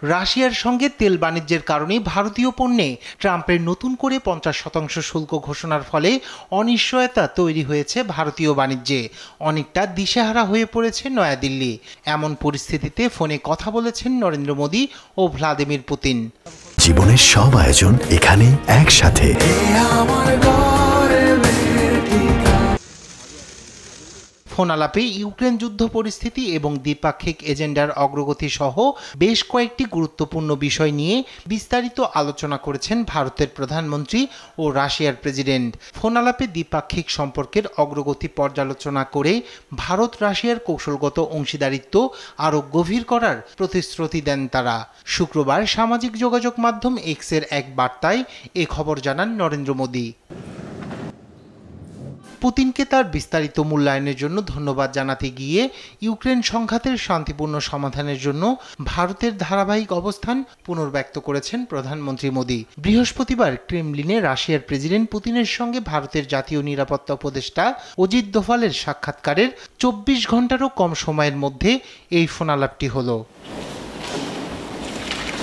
রাশিয়ার সঙ্গে তেল বাণিজ্যের কারণে ভারতীয় পণ্যে ট্রাম্পের নতুন করে 50% শুল্ক ঘোষণার ফলে অনিশ্চয়তা তৈরি হয়েছে ভারতীয় বাণিজ্যে। অনেকটা দিশেহারা হয়ে পড়েছে নয়াদিল্লি। এমন পরিস্থিতিতে ফোনে কথা বলেছেন নরেন্দ্র মোদী ও ভ্লাদিমির পুতিন। জীবনের সব আয়োজন এখানে একসাথে। ফোন আলাপে ইউক্রেন যুদ্ধ পরিস্থিতি এবং দ্বিপাক্ষিক এজেন্ডার অগ্রগতি সহ বেশ কয়েকটি গুরুত্বপূর্ণ বিষয় নিয়ে বিস্তারিত আলোচনা করেছেন ভারতের প্রধানমন্ত্রী ও রাশিয়ার প্রেসিডেন্ট। ফোন আলাপে দ্বিপাক্ষিক সম্পর্কের অগ্রগতি পর্যালোচনা করে ভারত রাশিয়ার কৌশলগত অংশীদারিত্ব আরও গভীর করার প্রতিশ্রুতি দেন তারা। শুক্রবার সামাজিক যোগাযোগ মাধ্যম এক্সের এক বার্তায় এ খবর জানান নরেন্দ্র মোদী। পুতিনকে তার বিস্তারিত মূল্যায়নের জন্য ধন্যবাদ জানাতে গিয়ে ইউক্রেন সংঘাতের শান্তিপূর্ণ সমাধানের জন্য ভারতের ধারাবাহিক অবস্থান পুনর্ব্যক্ত করেছেন প্রধানমন্ত্রী মোদী। বৃহস্পতিবার ক্রেমলিনে রাশিয়ার প্রেসিডেন্ট পুতিনের সঙ্গে ভারতের জাতীয় নিরাপত্তা উপদেষ্টা অজিত দোভালের সাক্ষাৎকারের 24 ঘন্টারও কম সময়ের মধ্যে এই ফোনালাপটি হলো।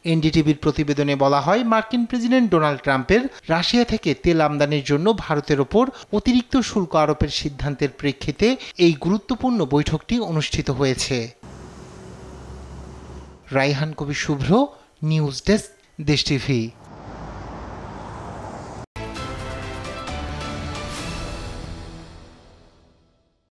এনডিটিভির প্রতিবেদনে বলা হয়, মার্কিন প্রেসিডেন্ট ডোনাল্ড ট্রাম্পের রাশিয়া থেকে তেল আমদানির জন্য ভারতের ওপর অতিরিক্ত শুল্ক আরোপের সিদ্ধান্তের প্রেক্ষিতে এই গুরুত্বপূর্ণ বৈঠকটি অনুষ্ঠিত হয়েছে। রাইহান কবির শুভ্র, নিউজ ডেস্ক, দেশ টিভি।